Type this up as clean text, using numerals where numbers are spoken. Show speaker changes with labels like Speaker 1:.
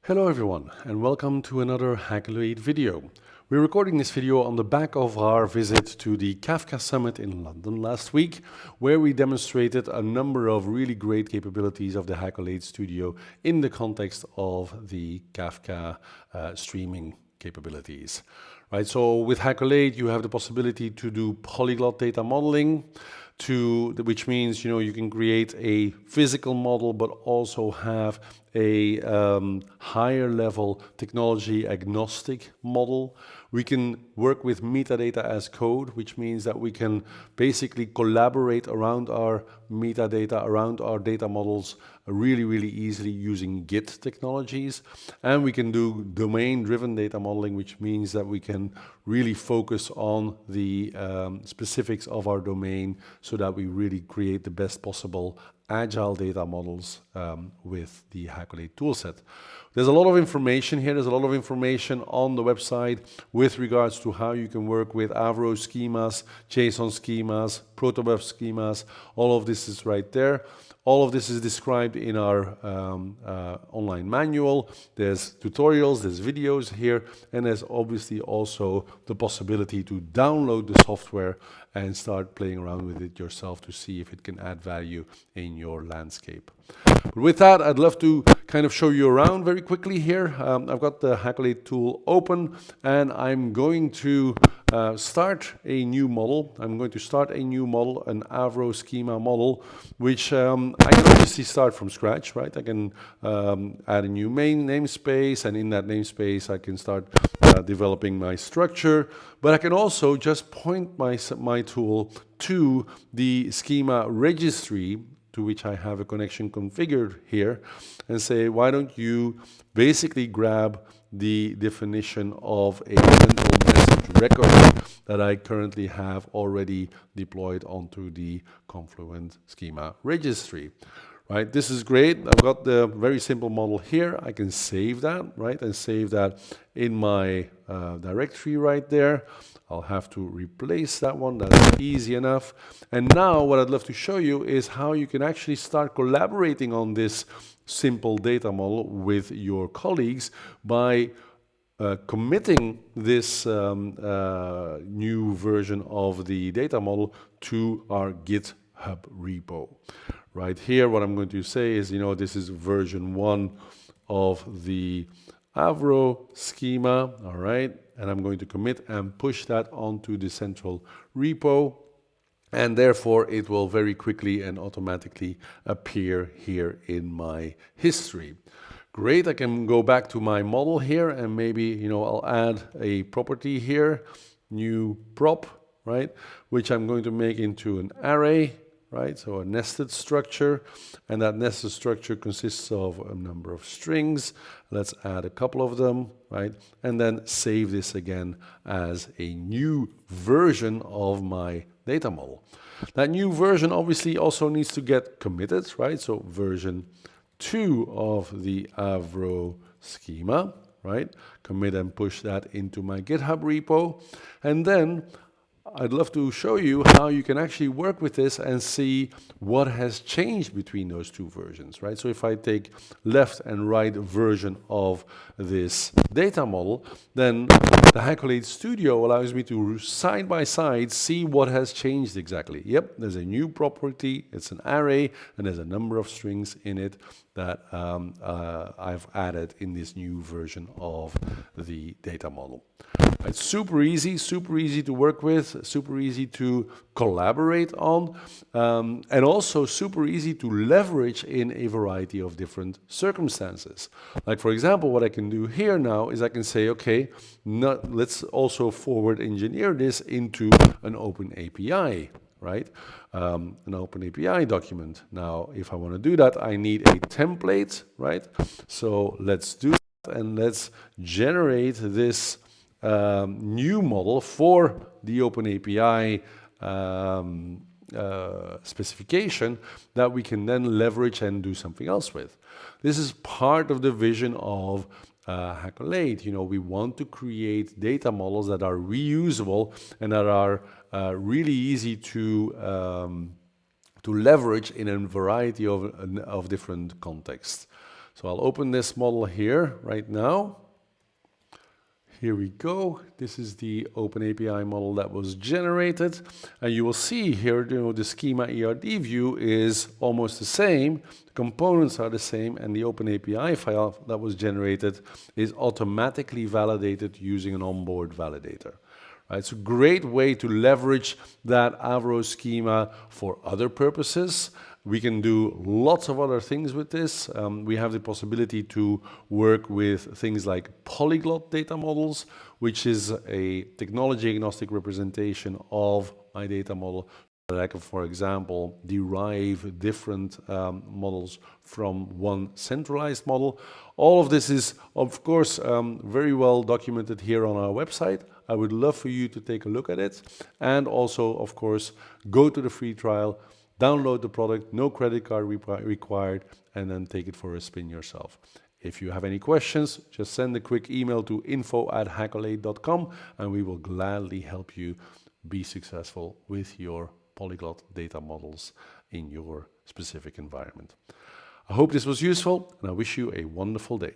Speaker 1: Hello everyone, and welcome to another Hackolade video. We're recording this video on the back of our visit to the Kafka Summit in London last week, where we demonstrated a number of really great capabilities of the Hackolade Studio in the context of the Kafka streaming capabilities. Right, so with Hackolade, you have the possibility to do polyglot data modeling, which means you can create a physical model, but also have a higher level technology agnostic model. We can work with metadata as code, which means that we can basically collaborate around our metadata, around our data models really easily using Git technologies. And we can do domain-driven data modeling, which means that we can really focus on the specifics of our domain so that we really create the best possible agile data models with the Hackolade toolset. There's a lot of information here. There's a lot of information on the website with regards to how you can work with Avro schemas, JSON schemas, protobuf schemas. All of this is right there. All of this is described in our online manual. There's tutorials, there's videos here, and there's obviously also the possibility to download the software and start playing around with it yourself to see if it can add value in your landscape. But with that, I'd love to kind of show you around very quickly here. I've got the Hackolade tool open, and I'm going to start a new model. I'm going to start a new model, an Avro schema model, which I can obviously start from scratch, right? I can add a new main namespace, and in that namespace, I can start developing my structure. But I can also just point my tool to the schema registry, to which I have a connection configured here, and say, why don't you basically grab the definition of a central message record that I currently have already deployed onto the Confluent schema registry. Right, this is great. I've got the very simple model here. I can save that, right, and save that in my directory right there. I'll have to replace that one. That's easy enough. And now what I'd love to show you is how you can actually start collaborating on this simple data model with your colleagues by committing this new version of the data model to our GitHub repo. Right here, what I'm going to say is, this is version 1 of the Avro schema, all right? And I'm going to commit and push that onto the central repo. And therefore, it will very quickly and automatically appear here in my history. Great, I can go back to my model here and maybe, I'll add a property here, new prop, right? Which I'm going to make into an array. Right, so a nested structure, and that nested structure consists of a number of strings. Let's add a couple of them, right, and then save this again as a new version of my data model. That new version obviously also needs to get committed, right, so version 2 of the Avro schema, right, commit and push that into my GitHub repo, and then I'd love to show you how you can actually work with this and see what has changed between those two versions, right? So if I take left and right version of this data model, then the Hackolade Studio allows me to side by side see what has changed exactly. Yep, there's a new property, it's an array, and there's a number of strings in it that I've added in this new version of the data model. It's super easy to work with, super easy to collaborate on, and also super easy to leverage in a variety of different circumstances. Like, for example, what I can do here now is I can say, okay, let's also forward engineer this into an open API, right? An open API document. Now, if I want to do that, I need a template, right? So let's do that, and let's generate this new model for the OpenAPI specification that we can then leverage and do something else with. This is part of the vision of Hackolade. We want to create data models that are reusable and that are really easy to leverage in a variety of different contexts. So I'll open this model here right now. Here we go. This is the OpenAPI model that was generated. And you will see here, the schema ERD view is almost the same. The components are the same, and the OpenAPI file that was generated is automatically validated using an onboard validator. Right, it's a great way to leverage that Avro schema for other purposes. We can do lots of other things with this. We have the possibility to work with things like polyglot data models, which is a technology agnostic representation of my data model. That I can, for example, derive different models from one centralized model. All of this is, of course, very well documented here on our website. I would love for you to take a look at it. And also, of course, go to the free trial, download the product, no credit card required, and then take it for a spin yourself. If you have any questions, just send a quick email to info@hackolade.com, and we will gladly help you be successful with your polyglot data models in your specific environment. I hope this was useful, and I wish you a wonderful day.